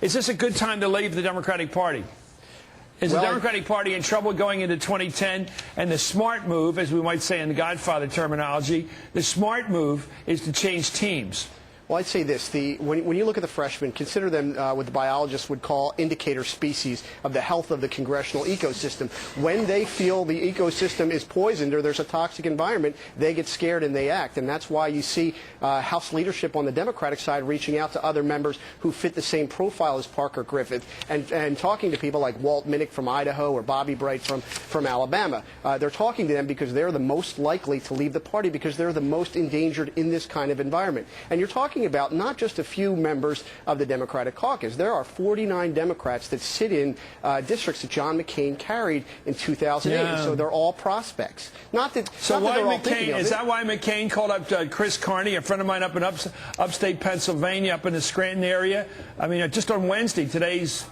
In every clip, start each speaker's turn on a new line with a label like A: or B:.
A: Is this a good time to leave the Democratic Party? Is the Democratic Party in trouble going into 2010? And the smart move, as we might say in the Godfather terminology, the smart move is to change teams.
B: Well, I'd say this. When you look at the freshmen, consider them what the biologists would call indicator species of the health of the congressional ecosystem. When they feel the ecosystem is poisoned or there's a toxic environment, they get scared and they act. And that's why you see House leadership on the Democratic side reaching out to other members who fit the same profile as Parker Griffith and talking to people like Walt Minnick from Idaho or Bobby Bright from Alabama. They're talking to them because they're the most likely to leave the party because they're the most endangered in this kind of environment. And you're talking about not just a few members of the Democratic caucus. There are 49 Democrats that sit in districts that John McCain carried in 2008. Yeah. So they're all prospects. Not that. So not why that McCain?
A: Is that why McCain called up Chris Carney, a friend of mine up in upstate Pennsylvania, up in the Scranton area? I mean, just on Wednesday. Today's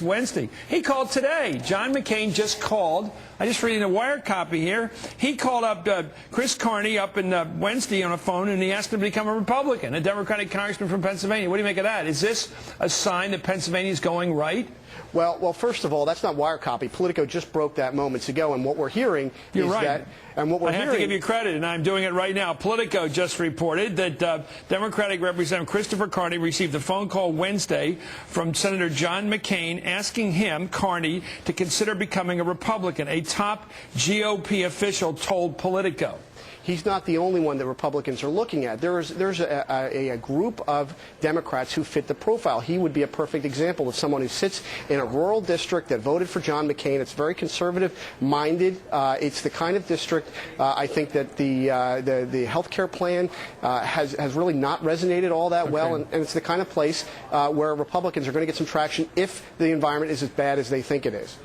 A: Wednesday. He called today. John McCain just called. I'm just reading a wire copy here. He called up Chris Carney up in Wednesday on a phone, and he asked him to become a Republican, a Democratic congressman from Pennsylvania. What do you make of that? Is this a sign that Pennsylvania is going right?
B: Well, first of all, that's not wire copy. Politico just broke that moments ago, and what we're hearing is that. And what we're
A: hearing, I have to give you credit, and I'm doing it right now. Politico just reported that Democratic Representative Christopher Carney received a phone call Wednesday from Senator John McCain asking him, Carney, to consider becoming a Republican. A top GOP official told Politico.
B: He's not the only one that Republicans are looking at. There's a group of Democrats who fit the profile. He would be a perfect example of someone who sits in a rural district that voted for John McCain. It's very conservative-minded. It's the kind of district I think that the health care plan has really not resonated all that well, and it's the kind of place where Republicans are going to get some traction if the environment is as bad as they think it is.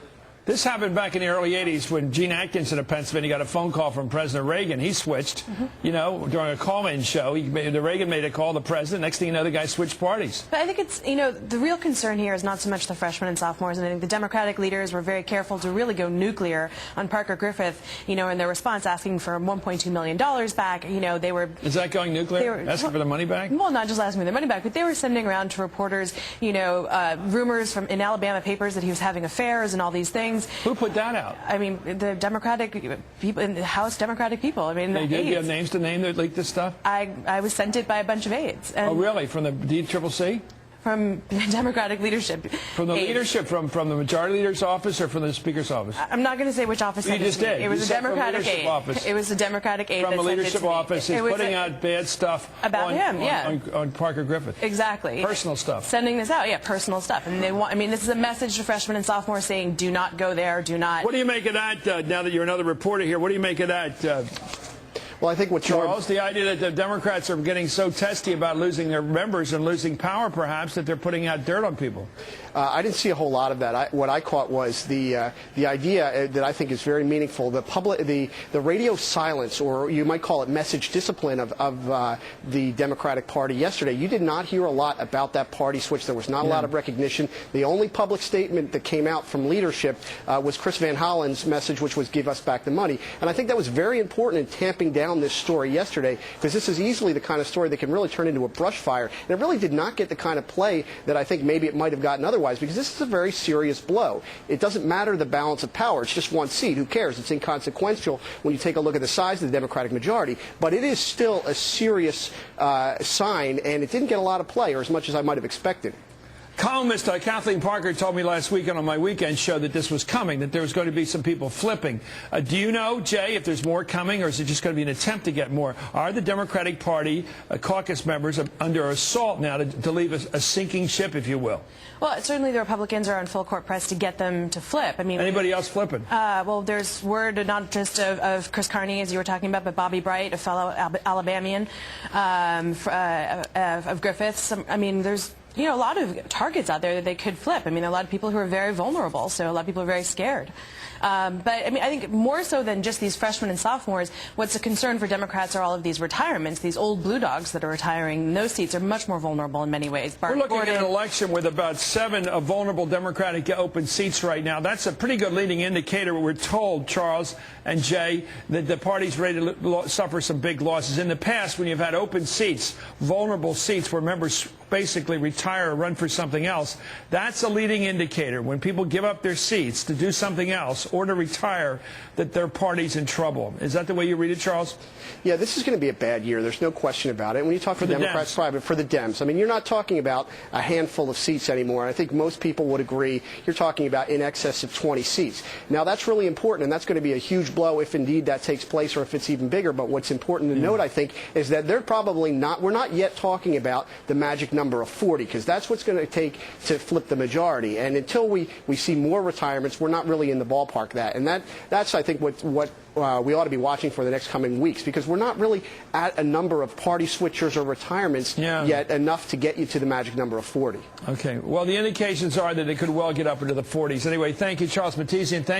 A: This happened back in the early 80s when Gene Atkinson of Pennsylvania got a phone call from President Reagan. He switched, you know, during a call-in show. Reagan made a call to the president. Next thing you know, the guy switched parties.
C: But I think it's, you know, the real concern here is not so much the freshmen and sophomores. And I think the Democratic leaders were very careful to really go nuclear on Parker Griffith, you know, in their response asking for $1.2 million back. You know, they were...
A: Is that going nuclear? Asking for the money back?
C: Well, not just asking for their money back, but they were sending around to reporters, you know, rumors in Alabama papers that he was having affairs and all these things.
A: Who put that out?
C: I mean, the Democratic people, in the House Democratic people. I mean,
A: they did. You have names to name that leaked this stuff?
C: I was sent it by a bunch of aides.
A: Oh, really? From the DCCC?
C: From the Democratic leadership.
A: From the leadership, from the majority leader's office or from the speaker's office?
C: I'm not going to say which office.
A: You just did.
C: It was a Democratic aide.
A: Office.
C: It was a Democratic aide
A: from the leadership office. He's putting out bad stuff
C: about him. Yeah.
A: On Parker Griffith.
C: Exactly.
A: Personal stuff.
C: Sending this out. Yeah, personal stuff. And they want. I mean, this is a message to freshmen and sophomores saying, "Do not go there. Do not."
A: What do you make of that? Now that you're another reporter here, what do you make of that?
B: Well, I think what
A: Charles, the idea that the Democrats are getting so testy about losing their members and losing power, perhaps, that they're putting out dirt on people.
B: I didn't see a whole lot of that. What I caught was the idea that I think is very meaningful. The radio silence, or you might call it message discipline of the Democratic Party yesterday. You did not hear a lot about that party switch. There was not a lot of recognition. The only public statement that came out from leadership was Chris Van Hollen's message, which was "Give us back the money." And I think that was very important in tamping down this story yesterday, because this is easily the kind of story that can really turn into a brush fire. And it really did not get the kind of play that I think maybe it might have gotten otherwise, because this is a very serious blow. It doesn't matter the balance of power. It's just one seat. Who cares? It's inconsequential when you take a look at the size of the Democratic majority. But it is still a serious sign, and it didn't get a lot of play, or as much as I might have expected.
A: Columnist Kathleen Parker told me last weekend on my weekend show that this was coming, that there was going to be some people flipping. Do you know, Jay, if there's more coming, or is it just going to be an attempt to get more? Are the Democratic Party caucus members under assault now to leave a sinking ship, if you will?
C: Well, certainly the Republicans are on full court press to get them to flip. I mean,
A: anybody else flipping?
C: Well, there's word not just of Chris Carney, as you were talking about, but Bobby Bright, a fellow Alabamian, of Griffiths. I mean, there's a lot of targets out there that they could flip. I mean, a lot of people who are very vulnerable, so a lot of people are very scared. But I mean, I think more so than just these freshmen and sophomores, what's a concern for Democrats are all of these retirements, these old blue dogs that are retiring. And those seats are much more vulnerable in many ways.
A: We're looking at an election with about 7 vulnerable Democratic open seats right now. That's a pretty good leading indicator. We're told, Charles and Jay, that the party's ready to suffer some big losses. In the past, when you've had open seats, vulnerable seats where members basically retire or run for something else, that's a leading indicator. When people give up their seats to do something else or to retire, that their party's in trouble. Is that the way you read it, Charles?
B: Yeah, this is going to be a bad year. There's no question about it. When you talk to Democrats, private for the Dems, I mean, you're not talking about a handful of seats anymore. I think most people would agree you're talking about in excess of 20 seats. Now, that's really important, and that's going to be a huge blow if indeed that takes place or if it's even bigger. But what's important to note, I think, is that they're probably not, we're not yet talking about the magic number of 40, because that's what's going to take to flip the majority. And until we see more retirements, we're not really in the ballpark of that. And that's I think, what we ought to be watching for the next coming weeks, because we're not really at a number of party switchers or retirements yet enough to get you to the magic number of 40.
A: Okay. Well, the indications are that it could well get up into the 40s. Anyway, thank you, Charles Matisian. Thank you.